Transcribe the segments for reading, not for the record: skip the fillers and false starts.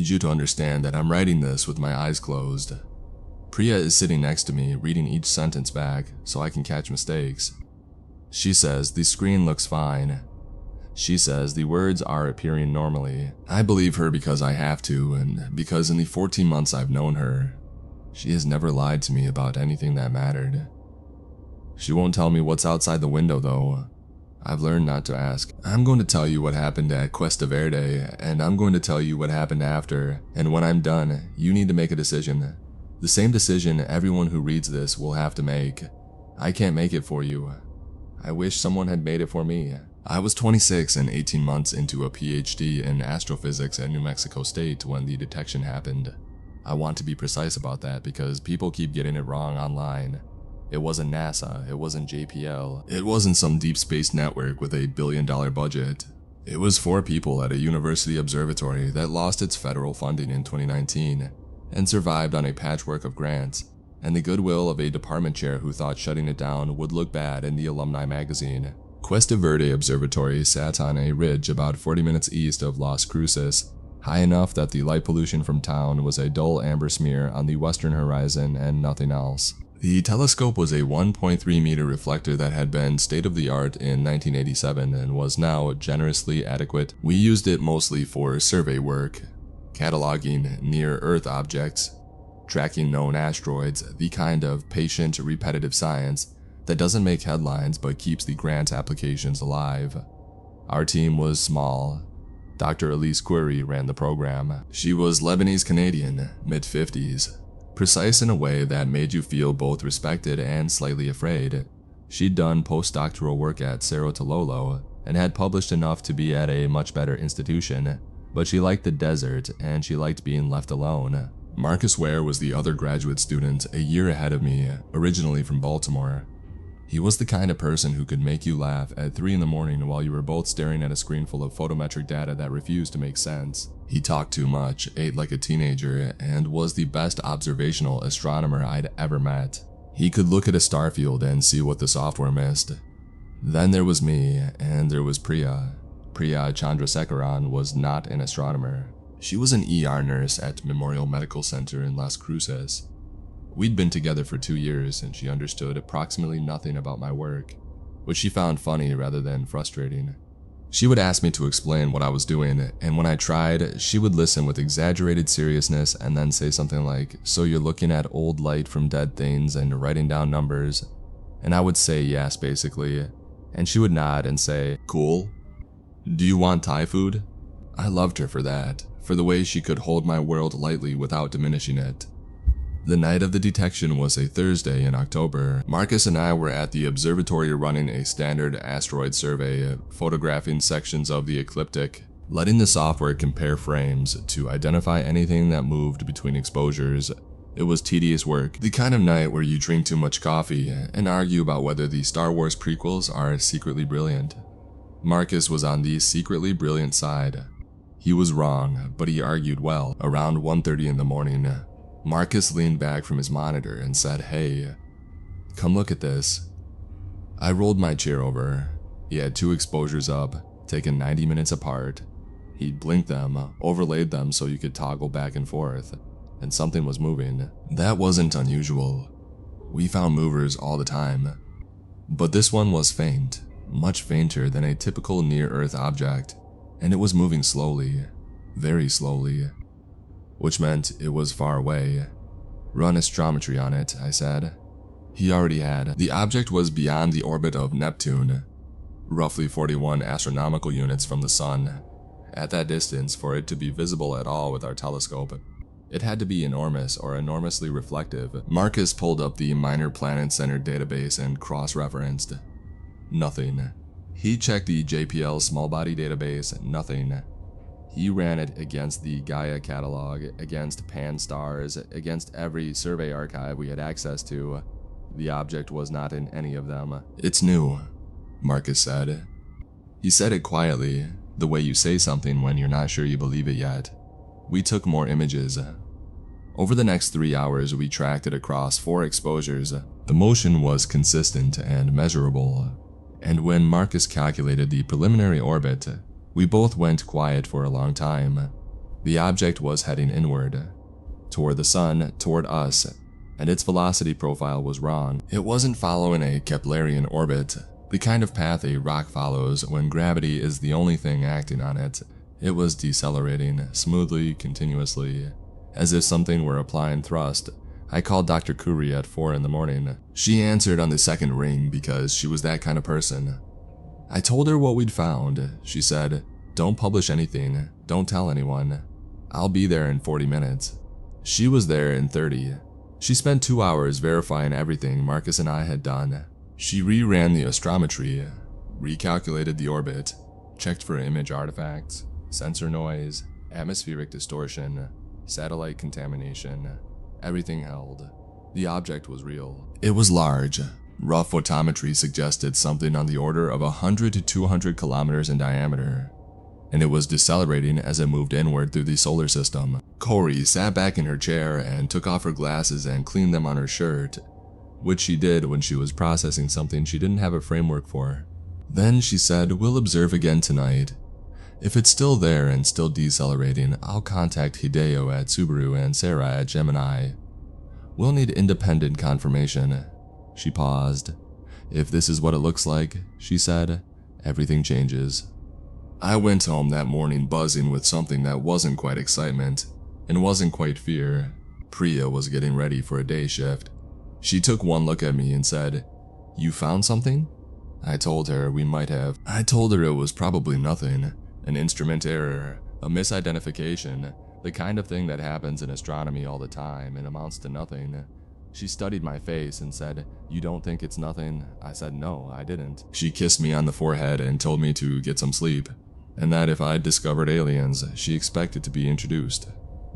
need you to understand that I'm writing this with my eyes closed. Priya is sitting next to me, reading each sentence back so I can catch mistakes. She says the screen looks fine. She says the words are appearing normally. I believe her because I have to, and because in the 14 months I've known her, she has never lied to me about anything that mattered. She won't tell me what's outside the window though. I've learned not to ask. I'm going to tell you what happened at Cuesta Verde, and I'm going to tell you what happened after, and when I'm done, you need to make a decision. The same decision everyone who reads this will have to make. I can't make it for you. I wish someone had made it for me. I was 26 and 18 months into a PhD in astrophysics at New Mexico State when the detection happened. I want to be precise about that because people keep getting it wrong online. It wasn't NASA, it wasn't JPL, it wasn't some deep space network with a $1 billion budget. It was 4 people at a university observatory that lost its federal funding in 2019 and survived on a patchwork of grants and the goodwill of a department chair who thought shutting it down would look bad in the alumni magazine. Cuesta Verde Observatory sat on a ridge about 40 minutes east of Las Cruces, high enough that the light pollution from town was a dull amber smear on the western horizon and nothing else. The telescope was a 1.3 meter reflector that had been state-of-the-art in 1987 and was now generously adequate. We used it mostly for survey work, cataloging near-Earth objects, tracking known asteroids, the kind of patient, repetitive science that doesn't make headlines but keeps the grant applications alive. Our team was small. Dr. Elise Query ran the program. She was Lebanese-Canadian, mid-50s, precise in a way that made you feel both respected and slightly afraid. She'd done postdoctoral work at Cerro Tololo and had published enough to be at a much better institution, but she liked the desert and she liked being left alone. Marcus Ware was the other graduate student a year ahead of me, originally from Baltimore. He was the kind of person who could make you laugh at 3 in the morning while you were both staring at a screen full of photometric data that refused to make sense. He talked too much, ate like a teenager, and was the best observational astronomer I'd ever met. He could look at a star field and see what the software missed. Then there was me, and there was Priya. Priya Chandrasekaran was not an astronomer. She was an ER nurse at Memorial Medical Center in Las Cruces. We'd been together for 2 years and she understood approximately nothing about my work, which she found funny rather than frustrating. She would ask me to explain what I was doing, and when I tried, she would listen with exaggerated seriousness and then say something like, "So you're looking at old light from dead things and writing down numbers?" And I would say yes, basically, and she would nod and say, "Cool. Do you want Thai food?" I loved her for that, for the way she could hold my world lightly without diminishing it. The night of the detection was a Thursday in October. Marcus and I were at the observatory running a standard asteroid survey, photographing sections of the ecliptic, letting the software compare frames to identify anything that moved between exposures. It was tedious work, the kind of night where you drink too much coffee and argue about whether the Star Wars prequels are secretly brilliant. Marcus was on the secretly brilliant side. He was wrong, but he argued well. Around 1:30 in the morning, Marcus leaned back from his monitor and said, "Hey, come look at this." I rolled my chair over. He had 2 exposures up, taken 90 minutes apart. He'd blinked them, overlaid them so you could toggle back and forth, and something was moving. That wasn't unusual. We found movers all the time. But this one was faint, much fainter than a typical near-Earth object, and it was moving slowly, very slowly, which meant it was far away. "Run astrometry on it," I said. He already had. The object was beyond the orbit of Neptune, roughly 41 astronomical units from the Sun. At that distance, for it to be visible at all with our telescope, it had to be enormous or enormously reflective. Marcus pulled up the Minor Planet Center database and cross-referenced. Nothing. He checked the JPL small body database, nothing. He ran it against the Gaia catalog, against Pan-STARRS, against every survey archive we had access to. The object was not in any of them. "It's new," Marcus said. He said it quietly, the way you say something when you're not sure you believe it yet. We took more images. Over the next 3 hours, we tracked it across 4 exposures. The motion was consistent and measurable. And when Marcus calculated the preliminary orbit, we both went quiet for a long time. The object was heading inward, toward the sun, toward us, and its velocity profile was wrong. It wasn't following a Keplerian orbit, the kind of path a rock follows when gravity is the only thing acting on it. It was decelerating, smoothly, continuously, as if something were applying thrust. I called Dr. Curie at 4 in the morning. She answered on the second ring because she was that kind of person. I told her what we'd found. She said, "Don't publish anything, don't tell anyone. I'll be there in 40 minutes. She was there in 30. She spent 2 hours verifying everything Marcus and I had done. She reran the astrometry, recalculated the orbit, checked for image artifacts, sensor noise, atmospheric distortion, satellite contamination. Everything held. The object was real. It was large. Rough photometry suggested something on the order of 100 to 200 kilometers in diameter, and it was decelerating as it moved inward through the solar system. Corey sat back in her chair and took off her glasses and cleaned them on her shirt, which she did when she was processing something she didn't have a framework for. Then she said, "We'll observe again tonight. If it's still there and still decelerating, I'll contact Hideo at Subaru and Sarah at Gemini. We'll need independent confirmation." She paused. "If this is what it looks like," she said, "everything changes." I went home that morning buzzing with something that wasn't quite excitement and wasn't quite fear. Priya was getting ready for a day shift. She took one look at me and said, "You found something?" I told her we might have. I told her it was probably nothing. An instrument error, a misidentification, the kind of thing that happens in astronomy all the time and amounts to nothing. She studied my face and said, "You don't think it's nothing?" I said, "No, I didn't." She kissed me on the forehead and told me to get some sleep, and that if I discovered aliens, she expected to be introduced.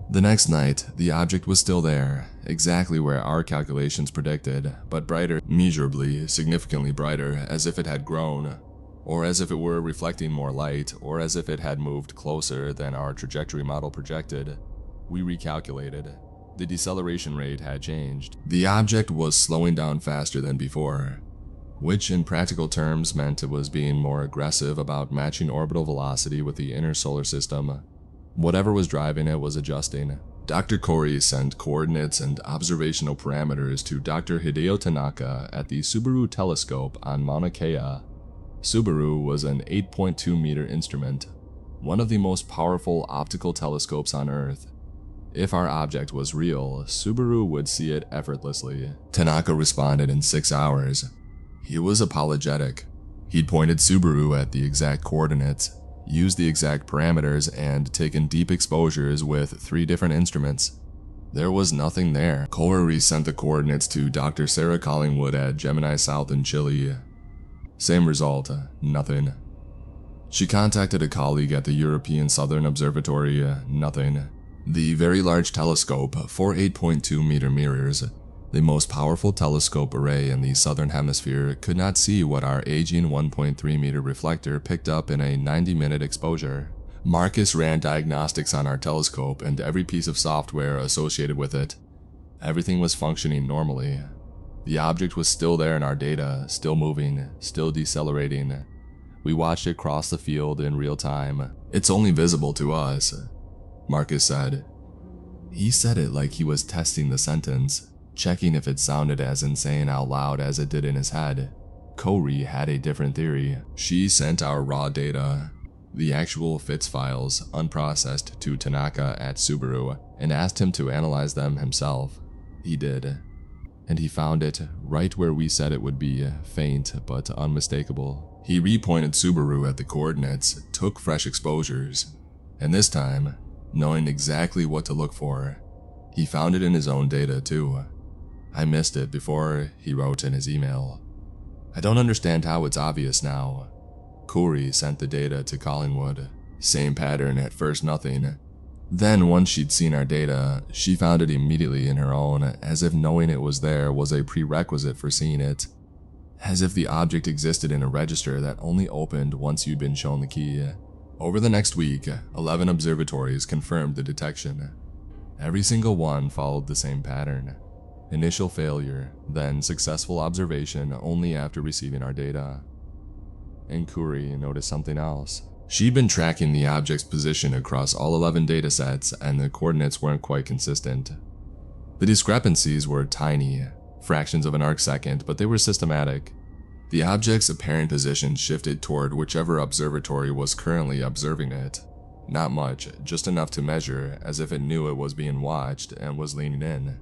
The next night, the object was still there, exactly where our calculations predicted, but brighter, measurably, significantly brighter, as if it had grown, or as if it were reflecting more light, or as if it had moved closer than our trajectory model projected. We recalculated. The deceleration rate had changed. The object was slowing down faster than before, which in practical terms meant it was being more aggressive about matching orbital velocity with the inner solar system. Whatever was driving it was adjusting. Dr. Corey sent coordinates and observational parameters to Dr. Hideo Tanaka at the Subaru telescope on Mauna Kea. Subaru was an 8.2 meter instrument, one of the most powerful optical telescopes on Earth. If our object was real, Subaru would see it effortlessly. Tanaka responded in 6 hours. He was apologetic. He'd pointed Subaru at the exact coordinates, used the exact parameters, and taken deep exposures with 3 different instruments. There was nothing there. Corey sent the coordinates to Dr. Sarah Collingwood at Gemini South in Chile. Same result, nothing. She contacted a colleague at the European Southern Observatory, nothing. The Very Large Telescope, 4 8.2 meter mirrors, the most powerful telescope array in the southern hemisphere, could not see what our aging 1.3 meter reflector picked up in a 90-minute exposure. Marcus ran diagnostics on our telescope and every piece of software associated with it. Everything was functioning normally. The object was still there in our data, still moving, still decelerating. We watched it cross the field in real time. "It's only visible to us," Marcus said. He said it like he was testing the sentence, checking if it sounded as insane out loud as it did in his head. Corey had a different theory. She sent our raw data, the actual FITS files, unprocessed, to Tanaka at Subaru and asked him to analyze them himself. He did. And he found it right where we said it would be, faint but unmistakable. He repointed Subaru at the coordinates, took fresh exposures, and this time, knowing exactly what to look for, he found it in his own data too. I missed it before, he wrote in his email. I don't understand how it's obvious now. Corey sent the data to Collingwood. Same pattern, at first nothing. Then once she'd seen our data, she found it immediately in her own, as if knowing it was there was a prerequisite for seeing it. As if the object existed in a register that only opened once you'd been shown the key. Over the next week, 11 observatories confirmed the detection. Every single one followed the same pattern. Initial failure, then successful observation only after receiving our data. And Corey noticed something else. She'd been tracking the object's position across all 11 datasets, and the coordinates weren't quite consistent. The discrepancies were tiny, fractions of an arcsecond, but they were systematic. The object's apparent position shifted toward whichever observatory was currently observing it. Not much, just enough to measure, as if it knew it was being watched and was leaning in.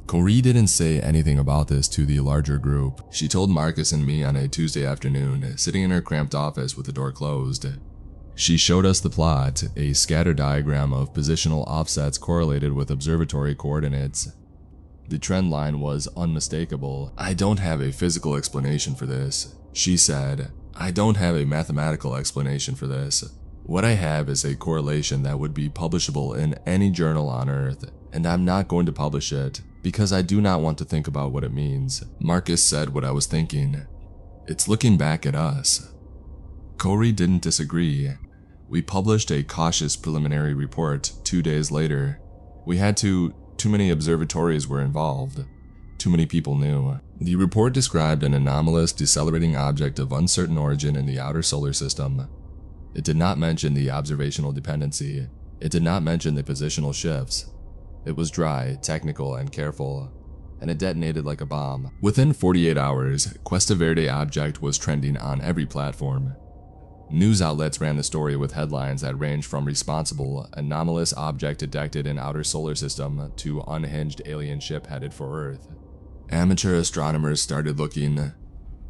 Corey didn't say anything about this to the larger group. She told Marcus and me on a Tuesday afternoon, sitting in her cramped office with the door closed. She showed us the plot, a scatter diagram of positional offsets correlated with observatory coordinates. The trend line was unmistakable. "I don't have a physical explanation for this," she said. "I don't have a mathematical explanation for this. What I have is a correlation that would be publishable in any journal on Earth, and I'm not going to publish it because I do not want to think about what it means." Marcus said what I was thinking. "It's looking back at us." Corey didn't disagree. We published a cautious preliminary report 2 days later. We had to. Too many observatories were involved. Too many people knew. The report described an anomalous, decelerating object of uncertain origin in the outer solar system. It did not mention the observational dependency. It did not mention the positional shifts. It was dry, technical, and careful, and it detonated like a bomb. Within 48 hours, Cuesta Verde object was trending on every platform. News outlets ran the story with headlines that ranged from responsible, anomalous object detected in outer solar system to unhinged alien ship headed for Earth. Amateur astronomers started looking.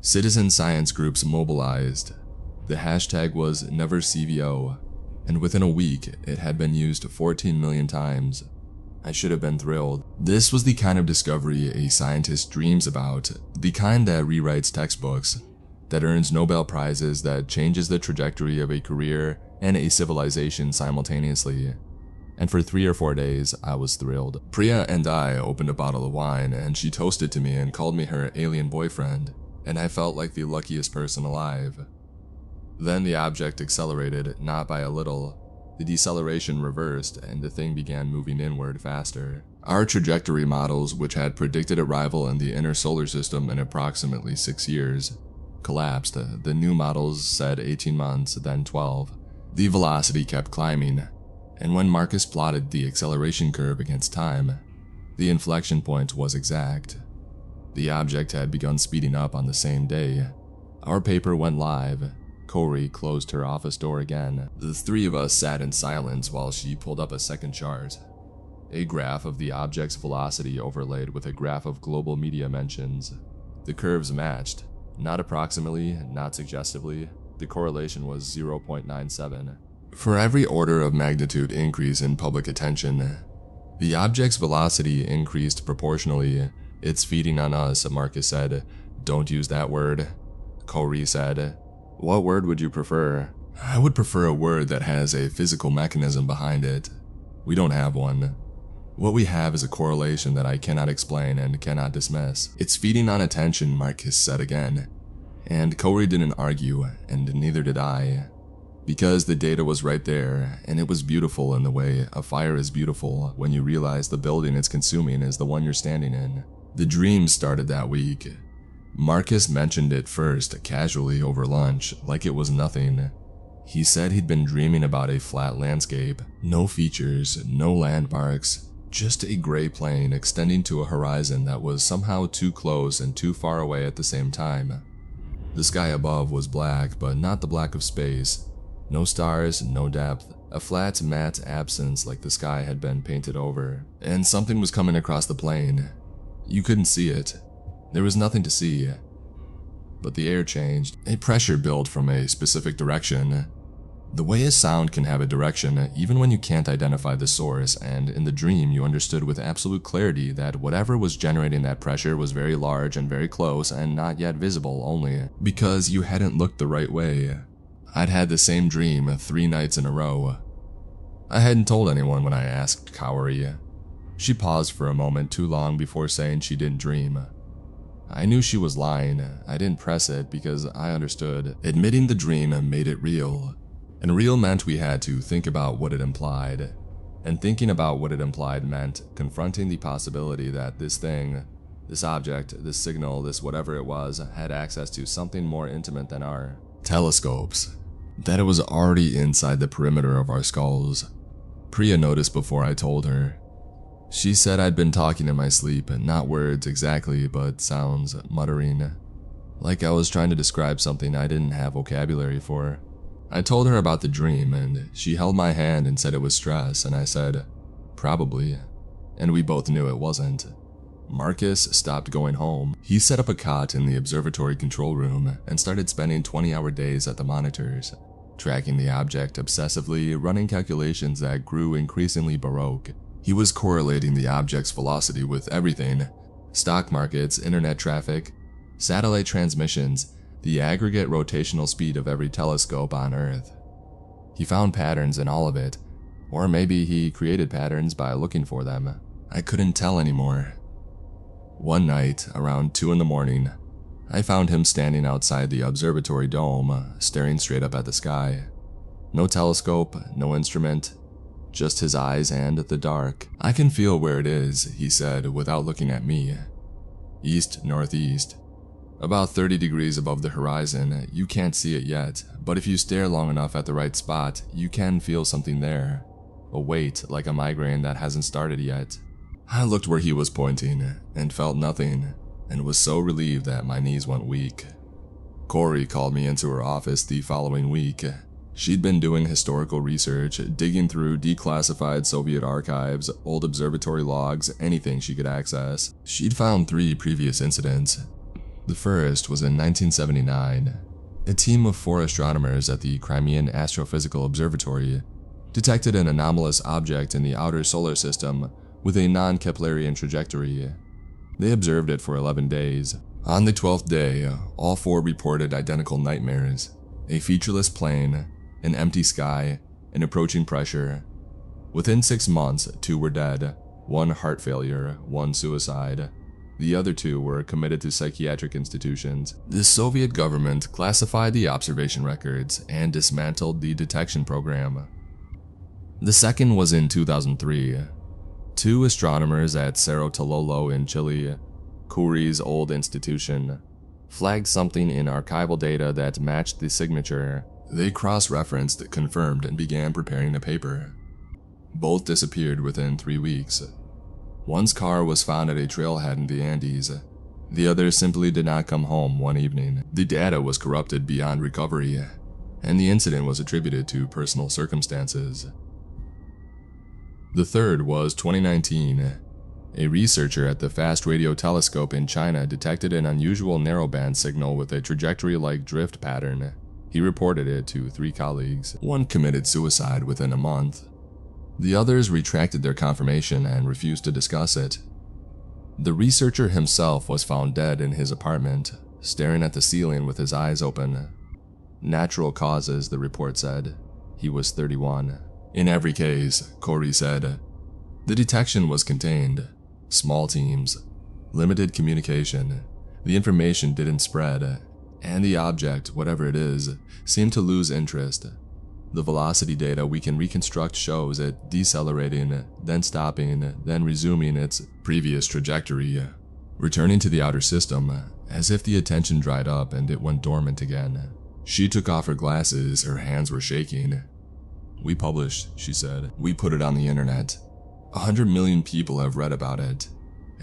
Citizen science groups mobilized. The hashtag was NeverCVO, and within a week, it had been used 14 million times. I should have been thrilled. This was the kind of discovery a scientist dreams about, the kind that rewrites textbooks, that earns Nobel Prizes, that changes the trajectory of a career and a civilization simultaneously. And for 3 or 4 days, I was thrilled. Priya and I opened a bottle of wine, and she toasted to me and called me her alien boyfriend, and I felt like the luckiest person alive. Then the object accelerated, not by a little. The deceleration reversed, and the thing began moving inward faster. Our trajectory models, which had predicted arrival in the inner solar system in approximately 6 years, collapsed. The new models said 18 months, then 12. The velocity kept climbing, and when Marcus plotted the acceleration curve against time, the inflection point was exact. The object had begun speeding up on the same day. Our paper went live. Corey closed her office door again. The 3 of us sat in silence while she pulled up a second chart. A graph of the object's velocity overlaid with a graph of global media mentions. The curves matched. Not approximately, not suggestively, the correlation was 0.97. For every order of magnitude increase in public attention, the object's velocity increased proportionally. "It's feeding on us," Marcus said. "Don't use that word." Corey said, "What word would you prefer?" "I would prefer a word that has a physical mechanism behind it. We don't have one. What we have is a correlation that I cannot explain and cannot dismiss." "It's feeding on attention," Marcus said again. And Corey didn't argue, and neither did I. Because the data was right there, and it was beautiful in the way a fire is beautiful when you realize the building it's consuming is the one you're standing in. The dream started that week. Marcus mentioned it first, casually over lunch, like it was nothing. He said he'd been dreaming about a flat landscape, no features, no landmarks, just a gray plain extending to a horizon that was somehow too close and too far away at the same time. The sky above was black, but not the black of space. No stars, no depth, a flat, matte absence like the sky had been painted over. And something was coming across the plain. You couldn't see it. There was nothing to see. But the air changed. A pressure built from a specific direction. The way a sound can have a direction, even when you can't identify the source, and in the dream you understood with absolute clarity that whatever was generating that pressure was very large and very close and not yet visible only because you hadn't looked the right way. I'd had the same dream 3 nights in a row. I hadn't told anyone when I asked Cowrie. She paused for a moment too long before saying she didn't dream. I knew she was lying. I didn't press it because I understood. Admitting the dream made it real. And real meant we had to think about what it implied. And thinking about what it implied meant confronting the possibility that this thing, this object, this signal, this whatever it was, had access to something more intimate than our telescopes. that it was already inside the perimeter of our skulls. Priya noticed before I told her. She said I'd been talking in my sleep, not words exactly, but sounds, muttering, like I was trying to describe something I didn't have vocabulary for. I told her about the dream, and she held my hand and said it was stress, and I said, probably, and we both knew it wasn't. Marcus stopped going home. He set up a cot in the observatory control room and started spending 20-hour days at the monitors, tracking the object obsessively, running calculations that grew increasingly baroque. He was correlating the object's velocity with everything: stock markets, internet traffic, satellite transmissions, the aggregate rotational speed of every telescope on Earth. He found patterns in all of it, or maybe he created patterns by looking for them. I couldn't tell anymore. One night, around 2 in the morning, I found him standing outside the observatory dome, staring straight up at the sky. No telescope, no instrument, just his eyes and the dark. I can feel where it is, he said without looking at me. East-northeast. About 30 degrees above the horizon. You can't see it yet, but if you stare long enough at the right spot, you can feel something there. A weight, like a migraine that hasn't started yet. I looked where he was pointing, and felt nothing, and was so relieved that my knees went weak. Corey called me into her office the following week. She'd been doing historical research, digging through declassified Soviet archives, old observatory logs, anything she could access. She'd found 3 previous incidents. The first was in 1979. A team of 4 astronomers at the Crimean Astrophysical Observatory detected an anomalous object in the outer solar system with a non-Keplerian trajectory. They observed it for 11 days. On the 12th day, all 4 reported identical nightmares: a featureless plane, an empty sky, and approaching pressure. Within 6 months, 2 were dead, 1 heart failure, 1 suicide. The other 2 were committed to psychiatric institutions. The Soviet government classified the observation records and dismantled the detection program. The second was in 2003. 2 astronomers at Cerro Tololo in Chile, Cury's old institution, flagged something in archival data that matched the signature. They cross-referenced, confirmed, and began preparing a paper. Both disappeared within 3 weeks. One's car was found at a trailhead in the Andes. The other simply did not come home one evening. The data was corrupted beyond recovery, and the incident was attributed to personal circumstances. The third was 2019. A researcher at the Fast Radio Telescope in China detected an unusual narrowband signal with a trajectory-like drift pattern. He reported it to 3 colleagues. One committed suicide within a month. The others retracted their confirmation and refused to discuss it. The researcher himself was found dead in his apartment, staring at the ceiling with his eyes open. Natural causes, the report said. He was 31. In every case, Corey said, the detection was contained. Small teams, limited communication. The information didn't spread, and the object, whatever it is, seemed to lose interest. The velocity data we can reconstruct shows it decelerating, then stopping, then resuming its previous trajectory, returning to the outer system, as if the attention dried up and it went dormant again. She took off her glasses, her hands were shaking. We published, she said. We put it on the internet. 100 million people have read about it.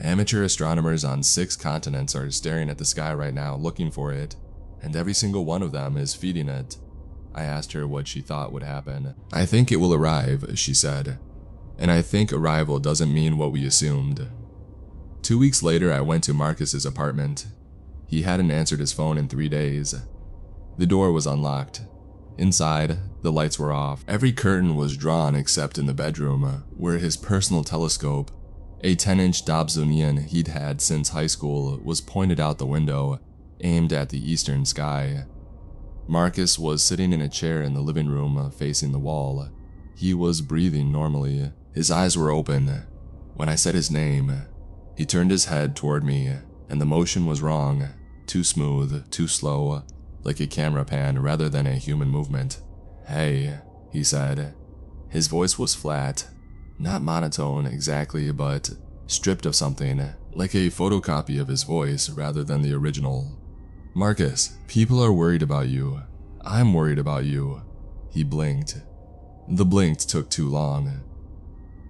Amateur astronomers on 6 continents are staring at the sky right now looking for it, and every single one of them is feeding it. I asked her what she thought would happen. I think it will arrive, she said. And I think arrival doesn't mean what we assumed. 2 weeks later, I went to Marcus's apartment. He hadn't answered his phone in 3 days. The door was unlocked. Inside, the lights were off. Every curtain was drawn except in the bedroom, where his personal telescope, a 10-inch Dobsonian he'd had since high school, was pointed out the window, aimed at the eastern sky. Marcus was sitting in a chair in the living room, facing the wall. He was breathing normally. His eyes were open. When I said his name, he turned his head toward me, and the motion was wrong. Too smooth, too slow, like a camera pan rather than a human movement. "Hey," he said. His voice was flat. Not monotone exactly, but stripped of something, like a photocopy of his voice rather than the original. "Marcus, people are worried about you. I'm worried about you." He blinked. The blink took too long.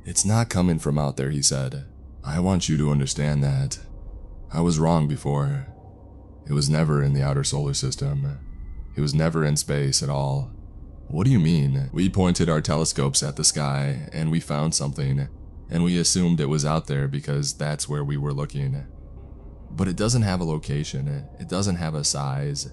"It's not coming from out there," he said. "I want you to understand that. I was wrong before. It was never in the outer solar system. It was never in space at all." "What do you mean?" "We pointed our telescopes at the sky, and we found something, and we assumed it was out there because that's where we were looking. But it doesn't have a location, it doesn't have a size,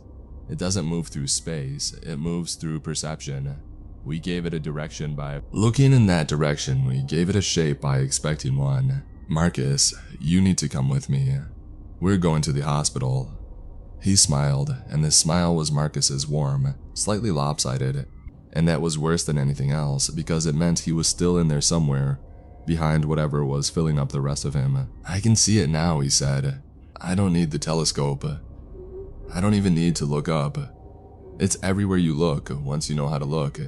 it doesn't move through space, it moves through perception. We gave it a direction by looking in that direction, we gave it a shape by expecting one. Marcus, you need to come with me. We're going to the hospital." He smiled, and this smile was Marcus's warm, slightly lopsided, and that was worse than anything else because it meant he was still in there somewhere, behind whatever was filling up the rest of him. "I can see it now," he said. "I don't need the telescope. I don't even need to look up. It's everywhere you look once you know how to look.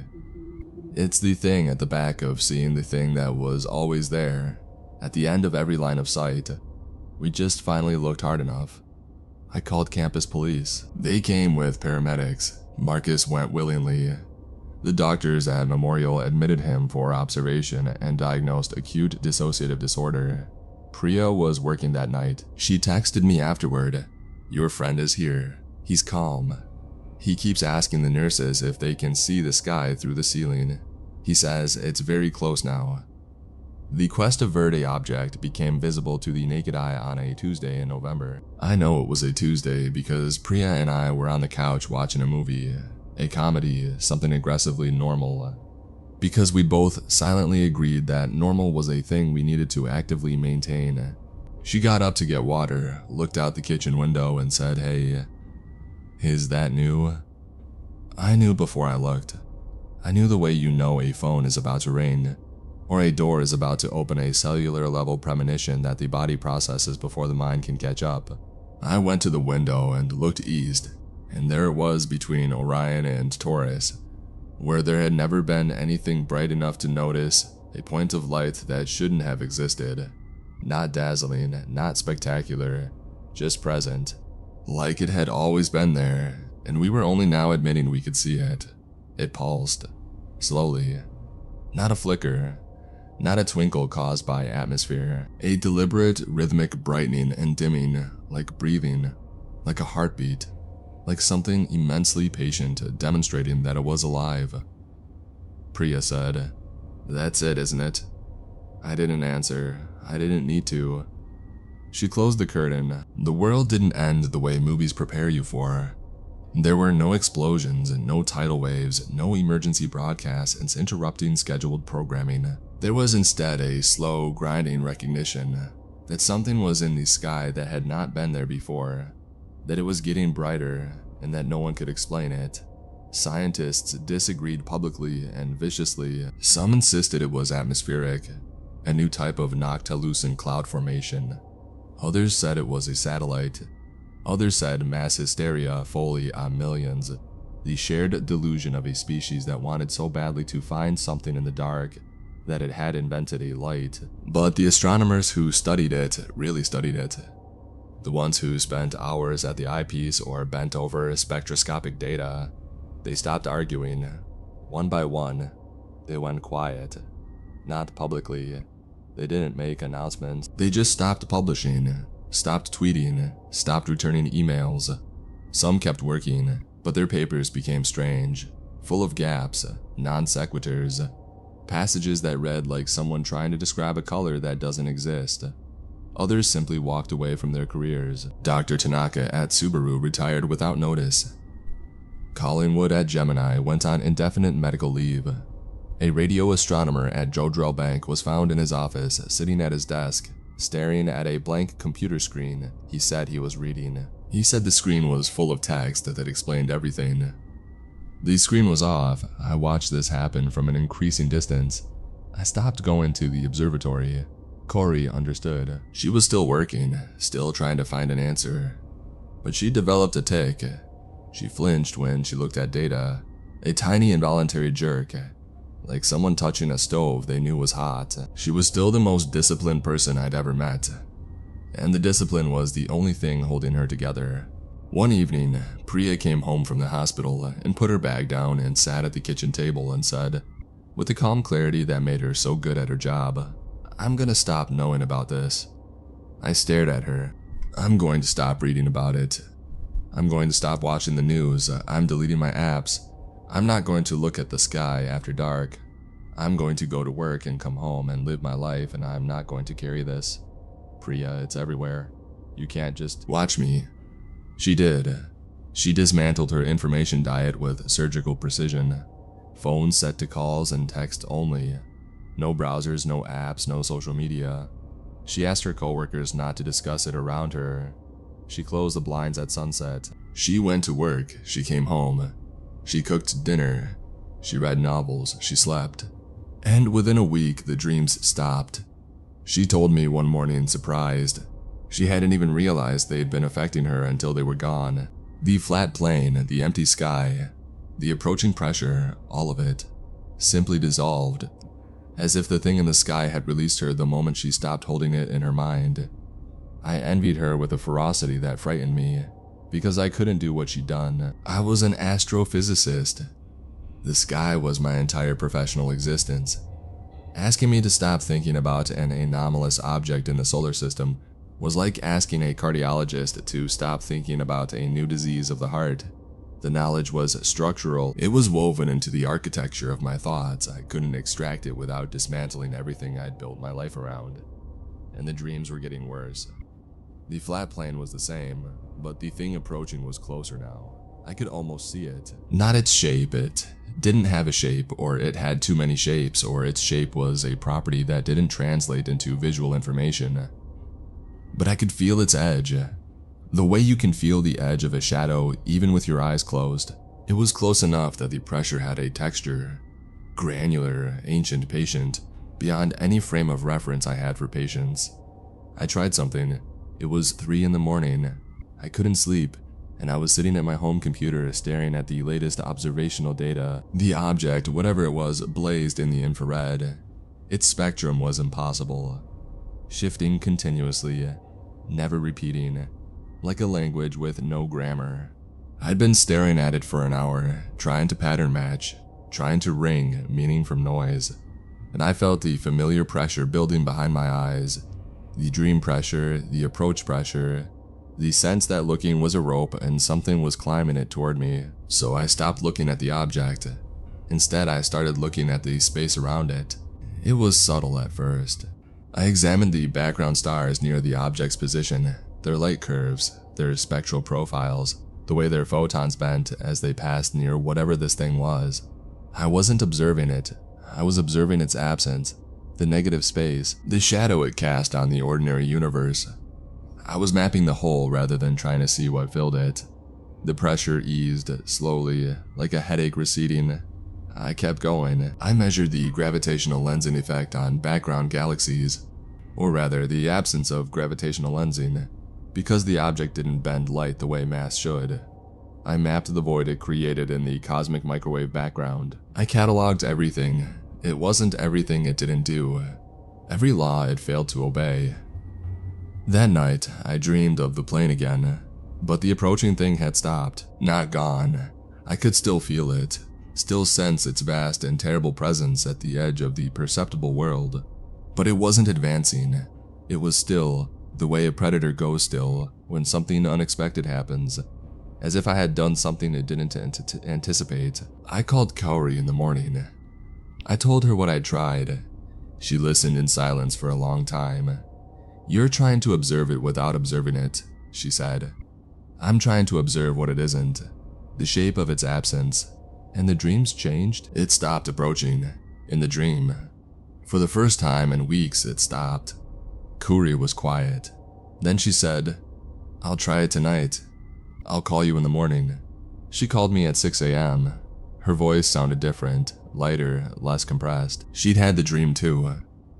It's the thing at the back of seeing the thing that was always there, at the end of every line of sight. We just finally looked hard enough. I called campus police. They came with paramedics. Marcus went willingly. The doctors at Memorial admitted him for observation and diagnosed acute dissociative disorder. Priya was working that night. She texted me afterward. "Your friend is here. He's calm. He keeps asking the nurses if they can see the sky through the ceiling. He says it's very close now." The Cuesta Verde object became visible to the naked eye on a Tuesday in November. I know it was a Tuesday because Priya and I were on the couch watching a movie, a comedy, something aggressively normal. Because we both silently agreed that normal was a thing we needed to actively maintain. She got up to get water, looked out the kitchen window and said, "Hey, is that new?" I knew before I looked. I knew the way you know a phone is about to ring, or a door is about to open, a cellular level premonition that the body processes before the mind can catch up. I went to the window and looked east, and there it was between Orion and Taurus, where there had never been anything bright enough to notice, a point of light that shouldn't have existed. Not dazzling, not spectacular, just present. Like it had always been there, and we were only now admitting we could see it. It pulsed, slowly. Not a flicker, not a twinkle caused by atmosphere. A deliberate, rhythmic brightening and dimming, like breathing, like a heartbeat, like something immensely patient demonstrating that it was alive. Priya said, "That's it, isn't it?" I didn't answer. I didn't need to. She closed the curtain. The world didn't end the way movies prepare you for. There were no explosions, no tidal waves, no emergency broadcasts interrupting scheduled programming. There was instead a slow, grinding recognition that something was in the sky that had not been there before, that it was getting brighter, and that no one could explain it. Scientists disagreed publicly and viciously. Some insisted it was atmospheric, a new type of noctilucent cloud formation. Others said it was a satellite. Others said mass hysteria fully on millions, the shared delusion of a species that wanted so badly to find something in the dark that it had invented a light. But the astronomers who studied it really studied it. The ones who spent hours at the eyepiece or bent over spectroscopic data, they stopped arguing. One by one, they went quiet. Not publicly. They didn't make announcements. They just stopped publishing, stopped tweeting, stopped returning emails. Some kept working, but their papers became strange, full of gaps, non sequiturs, passages that read like someone trying to describe a color that doesn't exist. Others simply walked away from their careers. Dr. Tanaka at Subaru retired without notice. Collingwood at Gemini went on indefinite medical leave. A radio astronomer at Jodrell Bank was found in his office, sitting at his desk, staring at a blank computer screen he said he was reading. He said the screen was full of text that explained everything. The screen was off. I watched this happen from an increasing distance. I stopped going to the observatory. Corey understood. She was still working, still trying to find an answer. But she developed a tic. She flinched when she looked at data, a tiny involuntary jerk, like someone touching a stove they knew was hot. She was still the most disciplined person I'd ever met, and the discipline was the only thing holding her together. One evening, Priya came home from the hospital and put her bag down and sat at the kitchen table and said, with the calm clarity that made her so good at her job, "I'm gonna stop knowing about this." I stared at her. "I'm going to stop reading about it. I'm going to stop watching the news. I'm deleting my apps. I'm not going to look at the sky after dark. I'm going to go to work and come home and live my life, and I'm not going to carry this. Priya, it's everywhere. You can't just watch me." She did. She dismantled her information diet with surgical precision. Phones set to calls and text only. No browsers, no apps, no social media. She asked her coworkers not to discuss it around her. She closed the blinds at sunset. She went to work. She came home. She cooked dinner. She read novels. She slept. And within a week, the dreams stopped. She told me one morning, surprised. She hadn't even realized they'd been affecting her until they were gone. The flat plane, the empty sky, the approaching pressure, all of it, simply dissolved, as if the thing in the sky had released her the moment she stopped holding it in her mind. I envied her with a ferocity that frightened me, because I couldn't do what she'd done. I was an astrophysicist. The sky was my entire professional existence. Asking me to stop thinking about an anomalous object in the solar system was like asking a cardiologist to stop thinking about a new disease of the heart. The knowledge was structural. It was woven into the architecture of my thoughts. I couldn't extract it without dismantling everything I'd built my life around. And the dreams were getting worse. The flat plane was the same, but the thing approaching was closer now. I could almost see it. Not its shape, it didn't have a shape, or it had too many shapes, or its shape was a property that didn't translate into visual information. But I could feel its edge. The way you can feel the edge of a shadow even with your eyes closed. It was close enough that the pressure had a texture. Granular, ancient, patient, beyond any frame of reference I had for patience. I tried something. It was 3 in the morning. I couldn't sleep, and I was sitting at my home computer staring at the latest observational data. The object, whatever it was, blazed in the infrared. Its spectrum was impossible. Shifting continuously, never repeating, like a language with no grammar. I'd been staring at it for an hour, trying to pattern match, trying to ring meaning from noise, and I felt the familiar pressure building behind my eyes, the dream pressure, the approach pressure, the sense that looking was a rope and something was climbing it toward me. So I stopped looking at the object. Instead, I started looking at the space around it. It was subtle at first. I examined the background stars near the object's position, their light curves, their spectral profiles, the way their photons bent as they passed near whatever this thing was. I wasn't observing it. I was observing its absence, the negative space, the shadow it cast on the ordinary universe. I was mapping the whole rather than trying to see what filled it. The pressure eased slowly, like a headache receding. I kept going. I measured the gravitational lensing effect on background galaxies, or rather the absence of gravitational lensing, because the object didn't bend light the way mass should. I mapped the void it created in the cosmic microwave background. I cataloged everything. It wasn't everything it didn't do. Every law it failed to obey. That night, I dreamed of the plane again, but the approaching thing had stopped, not gone. I could still feel it, still sense its vast and terrible presence at the edge of the perceptible world. But it wasn't advancing. It was still, the way a predator goes still when something unexpected happens, as if I had done something it didn't anticipate. I called Kaori in the morning. I told her what I'd tried. She listened in silence for a long time. "You're trying to observe it without observing it," she said. "I'm trying to observe what it isn't, the shape of its absence." And the dreams changed. It stopped approaching. In the dream, for the first time in weeks, it stopped. Kaori was quiet. Then she said, "I'll try it tonight. I'll call you in the morning." She called me at 6 a.m. Her voice sounded different, lighter, less compressed. She'd had the dream too,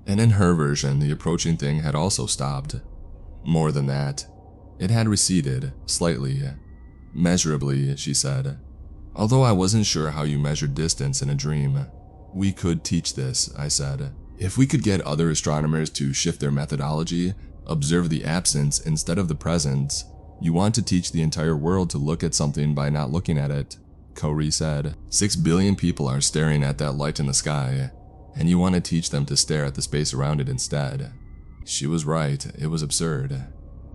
and in her version, the approaching thing had also stopped. More than that, it had receded, slightly, measurably, she said. "Although I wasn't sure how you measured distance in a dream. We could teach this," I said. "If we could get other astronomers to shift their methodology, observe the absence instead of the presence, You want to teach the entire world to look at something by not looking at it, Corey said. 6 billion people are staring at that light in the sky, and you want to teach them to stare at the space around it instead. She was right, it was absurd.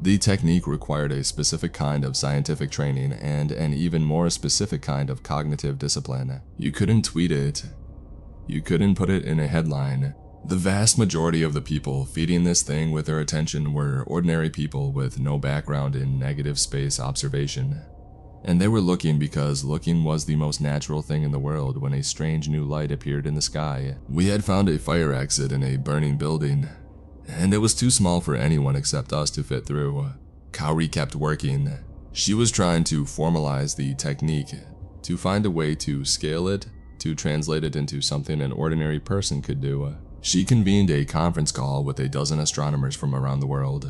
The technique required a specific kind of scientific training and an even more specific kind of cognitive discipline. You couldn't tweet it. You couldn't put it in a headline. The vast majority of the people feeding this thing with their attention were ordinary people with no background in negative space observation. And they were looking because looking was the most natural thing in the world when a strange new light appeared in the sky. We had found a fire exit in a burning building, and it was too small for anyone except us to fit through. Kaori kept working. She was trying to formalize the technique, to find a way to scale it, to translate it into something an ordinary person could do. She convened a conference call with a dozen astronomers from around the world.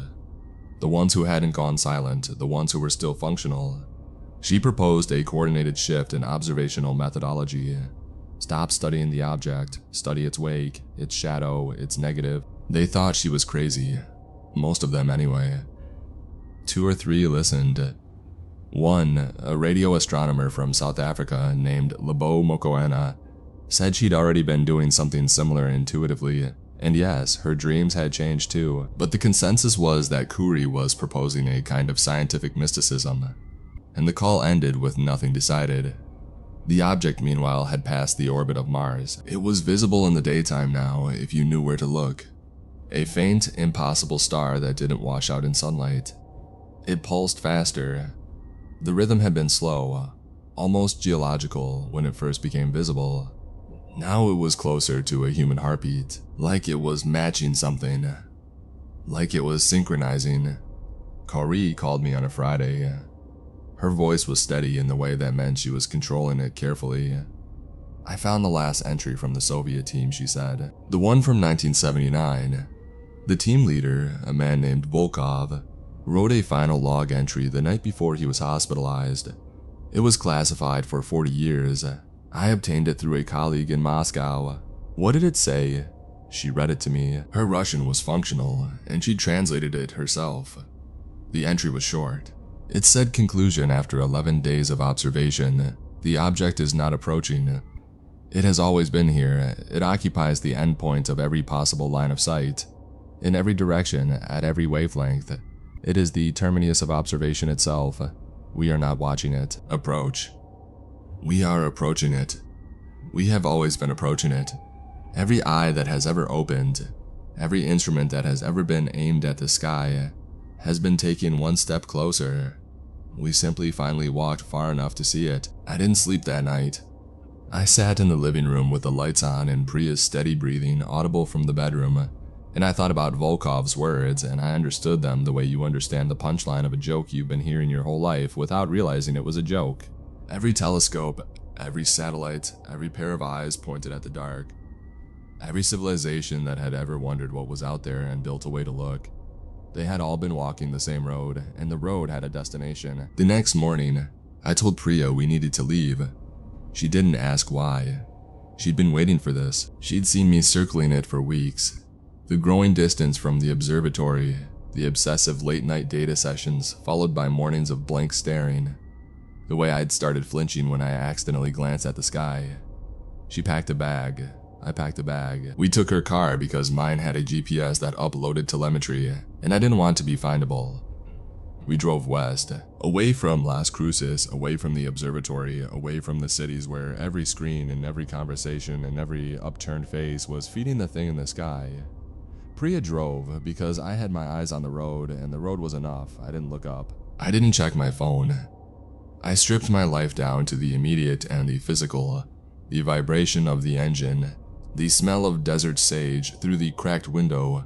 The ones who hadn't gone silent, the ones who were still functional. She proposed a coordinated shift in observational methodology. Stop studying the object, study its wake, its shadow, its negative. They thought she was crazy. Most of them anyway. 2 or 3 listened. One, a radio astronomer from South Africa named Lebo Mokoena, said she'd already been doing something similar intuitively, and yes, her dreams had changed too, but the consensus was that Kuri was proposing a kind of scientific mysticism, and the call ended with nothing decided. The object, meanwhile, had passed the orbit of Mars. It was visible in the daytime now if you knew where to look. A faint, impossible star that didn't wash out in sunlight. It pulsed faster. The rhythm had been slow, almost geological when it first became visible. Now it was closer to a human heartbeat, like it was matching something, like it was synchronizing. Corey called me on a Friday. Her voice was steady in the way that meant she was controlling it carefully. I found the last entry from the Soviet team, she said. The one from 1979. The team leader, a man named Volkov, wrote a final log entry the night before he was hospitalized. It was classified for 40 years. I obtained it through a colleague in Moscow. What did it say? She read it to me. Her Russian was functional, and she translated it herself. The entry was short. It said, conclusion after 11 days of observation. The object is not approaching. It has always been here. It occupies the endpoint of every possible line of sight. In every direction, at every wavelength. It is the terminus of observation itself. We are not watching it. Approach. We are approaching it. We have always been approaching it. Every eye that has ever opened, every instrument that has ever been aimed at the sky, has been taken one step closer. We simply finally walked far enough to see it. I didn't sleep that night. I sat in the living room with the lights on and Priya's steady breathing audible from the bedroom, and I thought about Volkov's words, and I understood them the way you understand the punchline of a joke you've been hearing your whole life without realizing it was a joke. Every telescope, every satellite, every pair of eyes pointed at the dark. Every civilization that had ever wondered what was out there and built a way to look. They had all been walking the same road, and the road had a destination. The next morning, I told Priya we needed to leave. She didn't ask why. She'd been waiting for this. She'd seen me circling it for weeks. The growing distance from the observatory, the obsessive late-night data sessions followed by mornings of blank staring. The way I'd started flinching when I accidentally glanced at the sky. She packed a bag. I packed a bag. We took her car because mine had a GPS that uploaded telemetry, and I didn't want to be findable. We drove west, away from Las Cruces, away from the observatory, away from the cities where every screen and every conversation and every upturned face was feeding the thing in the sky. Priya drove because I had my eyes on the road, and the road was enough. I didn't look up. I didn't check my phone. I stripped my life down to the immediate and the physical, the vibration of the engine, the smell of desert sage through the cracked window.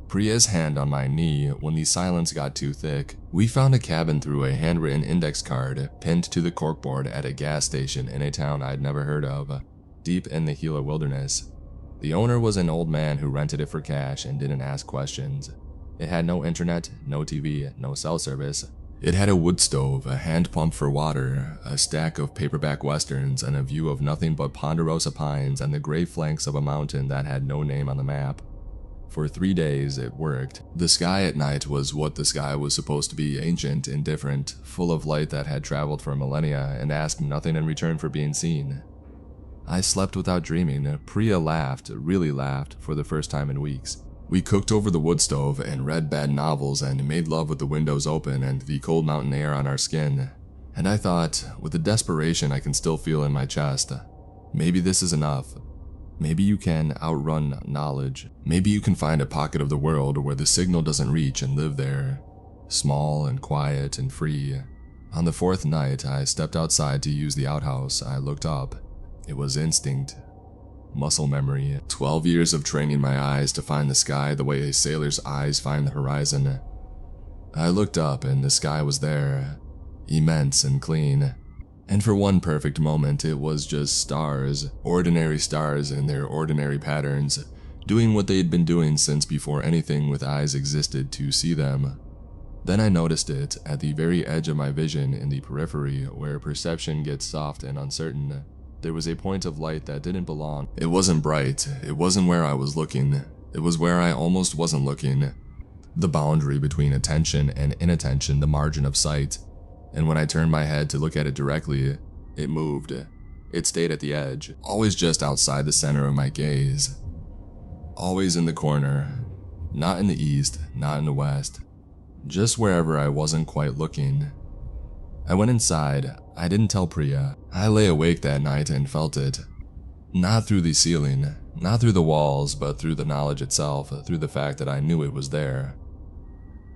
Priya's hand on my knee when the silence got too thick. We found a cabin through a handwritten index card pinned to the corkboard at a gas station in a town I'd never heard of, deep in the Gila wilderness. The owner was an old man who rented it for cash and didn't ask questions. It had no internet, no TV, no cell service. It had a wood stove, a hand pump for water, a stack of paperback westerns, and a view of nothing but ponderosa pines and the gray flanks of a mountain that had no name on the map. For 3 days, it worked. The sky at night was what the sky was supposed to be, ancient, indifferent, full of light that had traveled for millennia and asked nothing in return for being seen. I slept without dreaming. Priya laughed, really laughed, for the first time in weeks. We cooked over the wood stove and read bad novels and made love with the windows open and the cold mountain air on our skin. And I thought, with the desperation I can still feel in my chest, maybe this is enough. Maybe you can outrun knowledge. Maybe you can find a pocket of the world where the signal doesn't reach and live there, small and quiet and free. On the 4th night, I stepped outside to use the outhouse. I looked up. It was instinct, muscle memory, 12 years of training my eyes to find the sky the way a sailor's eyes find the horizon. I looked up and the sky was there, immense and clean. And for one perfect moment, it was just stars, ordinary stars in their ordinary patterns, doing what they'd been doing since before anything with eyes existed to see them. Then I noticed it at the very edge of my vision in the periphery where perception gets soft and uncertain. There was a point of light that didn't belong. It wasn't bright, it wasn't where I was looking, it was where I almost wasn't looking. The boundary between attention and inattention, the margin of sight. And when I turned my head to look at it directly, it moved. It stayed at the edge, always just outside the center of my gaze. Always in the corner, not in the east, not in the west, just wherever I wasn't quite looking. I went inside. I didn't tell Priya. I lay awake that night and felt it. Not through the ceiling, not through the walls, but through the knowledge itself, through the fact that I knew it was there.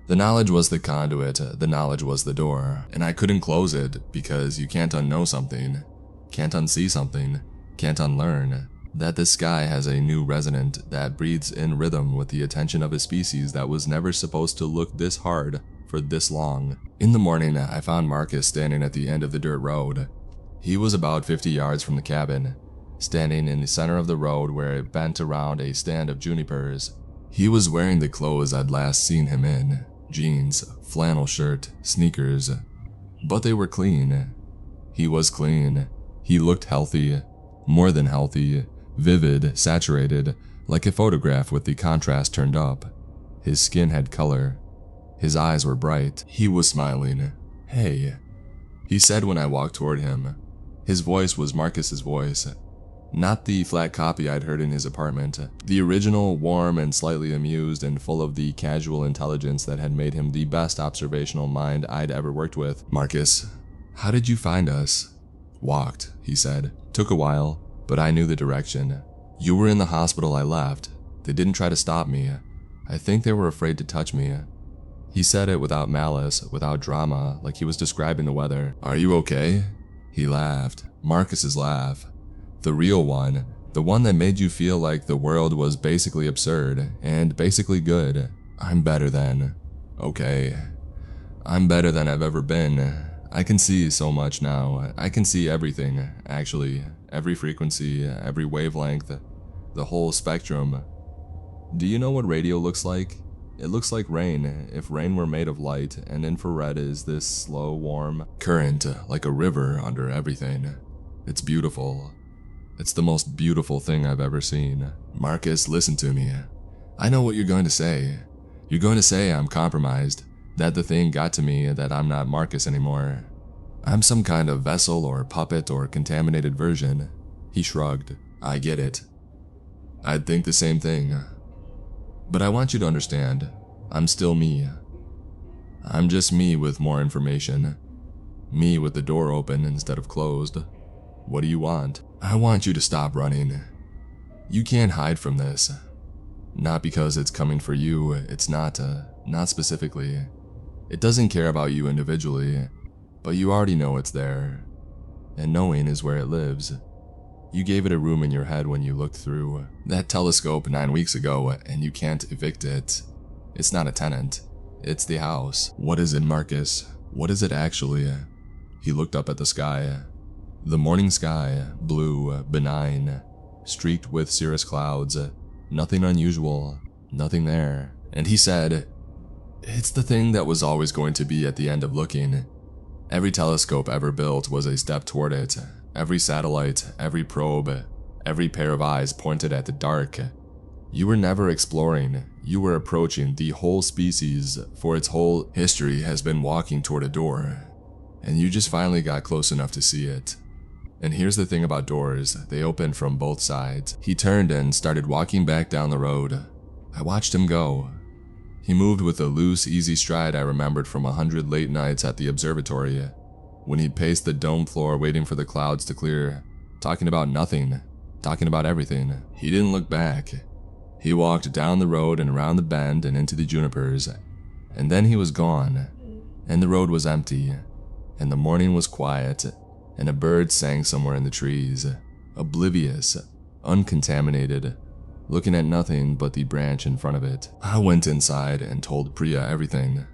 The knowledge was the conduit, the knowledge was the door, and I couldn't close it because you can't unknow something, can't unsee something, can't unlearn. That this sky has a new resident that breathes in rhythm with the attention of a species that was never supposed to look this hard for this long. In the morning, I found Marcus standing at the end of the dirt road. He was about 50 yards from the cabin, standing in the center of the road where it bent around a stand of junipers. He was wearing the clothes I'd last seen him in. Jeans, flannel shirt, sneakers, but they were clean. He was clean. He looked healthy, more than healthy, vivid, saturated, like a photograph with the contrast turned up. His skin had color. His eyes were bright. He was smiling. "Hey," he said when I walked toward him. His voice was Marcus's voice. Not the flat copy I'd heard in his apartment. The original, warm and slightly amused and full of the casual intelligence that had made him the best observational mind I'd ever worked with. "Marcus, how did you find us?" "Walked," he said. "Took a while, but I knew the direction. You were in the hospital I left. They didn't try to stop me. I think they were afraid to touch me." He said it without malice, without drama, like he was describing the weather. "Are you okay?" He laughed. Marcus's laugh. The real one, the one that made you feel like the world was basically absurd and basically good. "I'm better than." "Okay. I'm better than I've ever been. I can see so much now. I can see everything, actually. Every frequency, every wavelength, the whole spectrum. Do you know what radio looks like? It looks like rain, if rain were made of light, and infrared is this slow, warm current, like a river under everything. It's beautiful. It's the most beautiful thing I've ever seen." "Marcus, listen to me. I know what you're going to say. You're going to say I'm compromised, that the thing got to me, that I'm not Marcus anymore. I'm some kind of vessel or puppet or contaminated version." He shrugged. "I get it. I'd think the same thing. But I want you to understand, I'm still me. I'm just me with more information. Me with the door open instead of closed. What do you want?" "I want you to stop running. You can't hide from this. Not because it's coming for you, it's not specifically. It doesn't care about you individually, but you already know it's there. And knowing is where it lives. You gave it a room in your head when you looked through that telescope 9 weeks ago, and you can't evict it. It's not a tenant. It's the house." "What is it, Marcus? What is it actually?" He looked up at the sky. The morning sky, blue, benign, streaked with cirrus clouds, nothing unusual, nothing there. And he said, "It's the thing that was always going to be at the end of looking. Every telescope ever built was a step toward it. Every satellite, every probe, every pair of eyes pointed at the dark. You were never exploring, you were approaching. The whole species, for its whole history, has been walking toward a door, and you just finally got close enough to see it. And here's the thing about doors, they open from both sides. He turned and started walking back down the road. I watched him go. He moved with a loose, easy stride I remembered from 100 late nights at the observatory, when he'd pace the dome floor waiting for the clouds to clear, talking about nothing, talking about everything. He didn't look back. He walked down the road and around the bend and into the junipers, and then he was gone, and the road was empty, and the morning was quiet, and a bird sang somewhere in the trees, oblivious, uncontaminated, looking at nothing but the branch in front of it. I went inside and told Priya everything.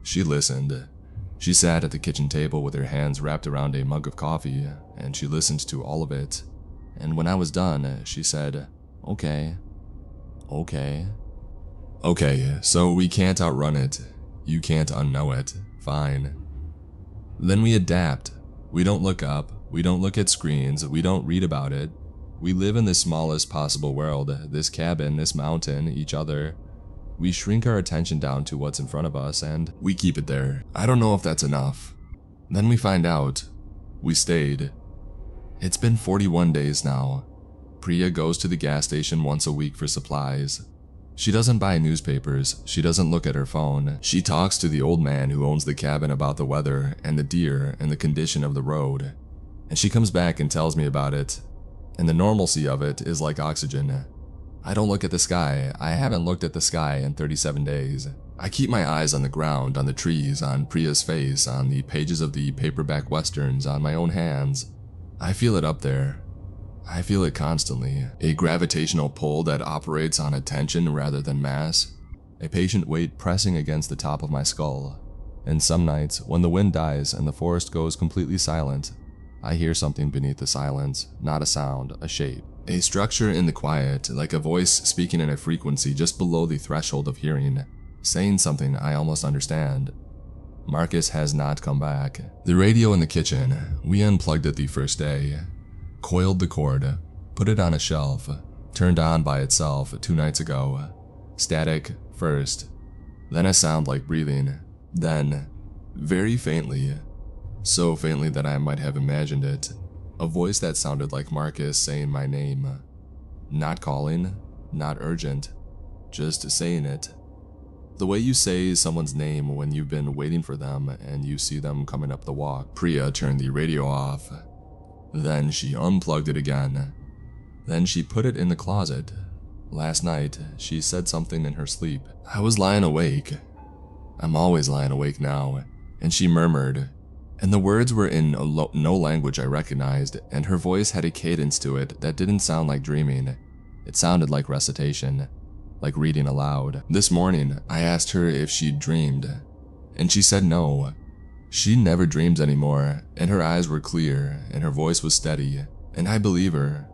She listened. She sat at the kitchen table with her hands wrapped around a mug of coffee, and she listened to all of it. And when I was done, she said, "Okay. Okay, so we can't outrun it. You can't unknow it. Fine. Then we adapt. We don't look up. We don't look at screens. We don't read about it. We live in the smallest possible world, this cabin, this mountain, each other. We shrink our attention down to what's in front of us, and we keep it there. I don't know if that's enough. Then we find out. We stayed. It's been 41 days now. Priya goes to the gas station once a week for supplies. She doesn't buy newspapers. She doesn't look at her phone. She talks to the old man who owns the cabin about the weather and the deer and the condition of the road. And she comes back and tells me about it. And the normalcy of it is like oxygen. I don't look at the sky. I haven't looked at the sky in 37 days. I keep my eyes on the ground, on the trees, on Priya's face, on the pages of the paperback westerns, on my own hands. I feel it up there. I feel it constantly. A gravitational pull that operates on attention rather than mass. A patient weight pressing against the top of my skull. And some nights, when the wind dies and the forest goes completely silent, I hear something beneath the silence, not a sound, a shape. A structure in the quiet, like a voice speaking in a frequency just below the threshold of hearing, saying something I almost understand. Marcus has not come back. The radio in the kitchen, we unplugged it the first day. Coiled the cord, put it on a shelf, turned on by itself 2 nights ago. Static first, then a sound like breathing, then, very faintly, so faintly that I might have imagined it, a voice that sounded like Marcus saying my name. Not calling, not urgent, just saying it. The way you say someone's name when you've been waiting for them and you see them coming up the walk. Priya turned the radio off. Then she unplugged it again. Then she put it in the closet. Last night, she said something in her sleep. I was lying awake. I'm always lying awake now. And she murmured. And the words were in no language I recognized, and her voice had a cadence to it that didn't sound like dreaming. It sounded like recitation, like reading aloud. This morning, I asked her if she'd dreamed, and she said no. She never dreams anymore, and her eyes were clear, and her voice was steady, and I believe her.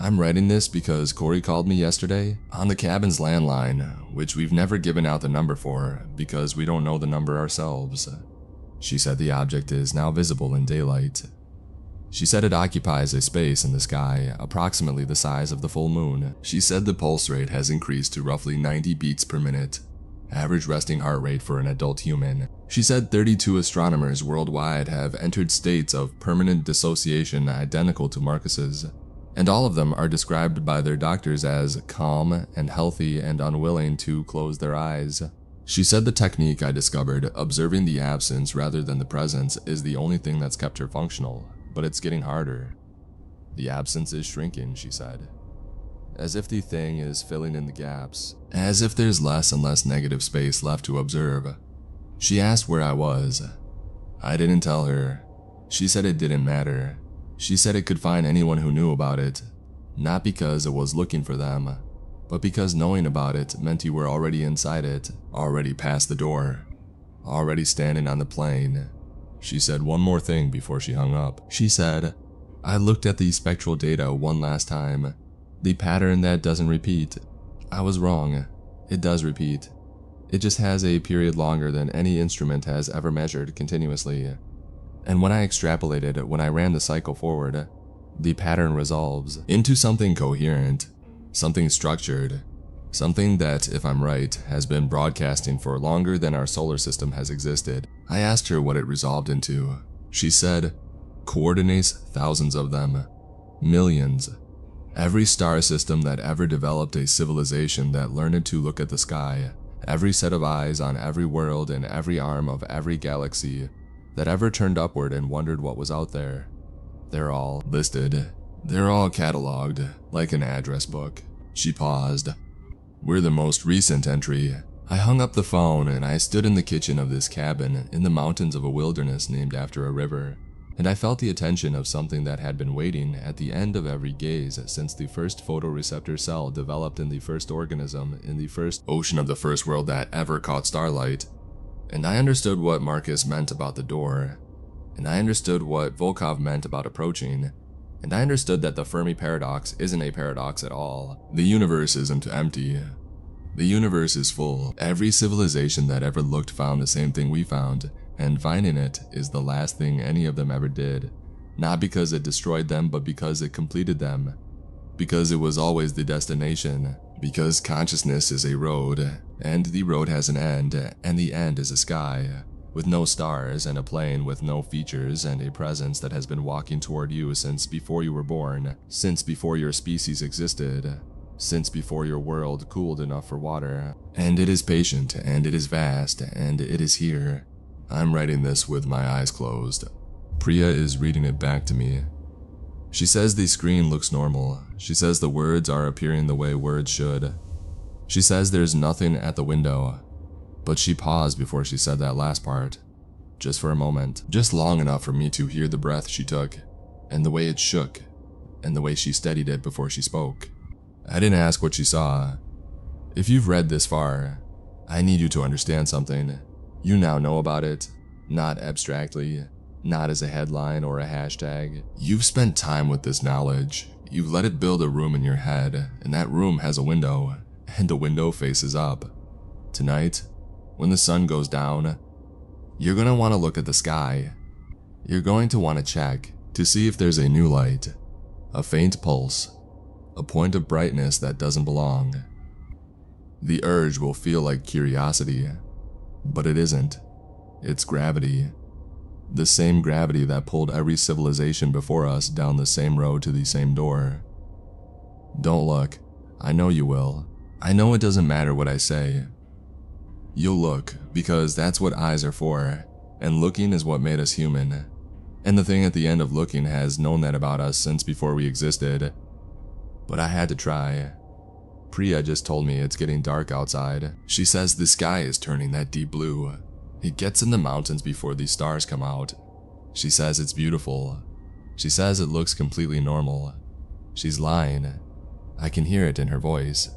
I'm writing this because Corey called me yesterday on the cabin's landline, which we've never given out the number for because we don't know the number ourselves. She said the object is now visible in daylight. She said it occupies a space in the sky approximately the size of the full moon. She said the pulse rate has increased to roughly 90 beats per minute, average resting heart rate for an adult human. She said 32 astronomers worldwide have entered states of permanent dissociation identical to Marcus's, and all of them are described by their doctors as calm and healthy and unwilling to close their eyes. She said the technique I discovered, observing the absence rather than the presence, is the only thing that's kept her functional, but it's getting harder. The absence is shrinking, she said. As if the thing is filling in the gaps, as if there's less and less negative space left to observe. She asked where I was. I didn't tell her. She said it didn't matter. She said it could find anyone who knew about it, not because it was looking for them, but because knowing about it meant you were already inside it, already past the door, already standing on the plane. She said one more thing before she hung up. She said, I looked at the spectral data one last time. The pattern that doesn't repeat. I was wrong. It does repeat. It just has a period longer than any instrument has ever measured continuously. And when I extrapolated, when I ran the cycle forward, the pattern resolves into something coherent, something structured, Something that, if I'm right, has been broadcasting for longer than our solar system has existed. I asked her what it resolved into. She said, coordinates thousands of them. Millions. Every star system that ever developed a civilization that learned to look at the sky, every set of eyes on every world and every arm of every galaxy that ever turned upward and wondered what was out there. They're all listed. They're all cataloged, like an address book. She paused. We're the most recent entry. I hung up the phone and I stood in the kitchen of this cabin in the mountains of a wilderness named after a river, and I felt the attention of something that had been waiting at the end of every gaze since the first photoreceptor cell developed in the first organism in the first ocean of the first world that ever caught starlight. And I understood what Marcus meant about the door, and I understood what Volkov meant about approaching, and I understood that the Fermi paradox isn't a paradox at all. The universe isn't empty. The universe is full. Every civilization that ever looked found the same thing we found, and finding it is the last thing any of them ever did. Not because it destroyed them, but because it completed them. Because it was always the destination. Because consciousness is a road, and the road has an end, and the end is a sky, with no stars, and a plane with no features, and a presence that has been walking toward you since before you were born, since before your species existed, since before your world cooled enough for water. And it is patient, and it is vast, and it is here. I'm writing this with my eyes closed. Priya is reading it back to me. She says the screen looks normal. She says the words are appearing the way words should. She says there's nothing at the window. But she paused before she said that last part. Just for a moment. Just long enough for me to hear the breath she took, and the way it shook, and the way she steadied it before she spoke. I didn't ask what she saw. If you've read this far, I need you to understand something. You now know about it, not abstractly, not as a headline or a hashtag. You've spent time with this knowledge. You've let it build a room in your head, and that room has a window, and the window faces up. Tonight, when the sun goes down, you're going to want to look at the sky. You're going to want to check to see if there's a new light, a faint pulse, a point of brightness that doesn't belong. The urge will feel like curiosity, but it isn't. It's gravity. The same gravity that pulled every civilization before us down the same road to the same door. Don't look. I know you will. I know it doesn't matter what I say. You'll look, because that's what eyes are for, and looking is what made us human. And the thing at the end of looking has known that about us since before we existed. But I had to try. Priya just told me it's getting dark outside. She says the sky is turning that deep blue. It gets in the mountains before these stars come out. She says it's beautiful. She says it looks completely normal. She's lying. I can hear it in her voice.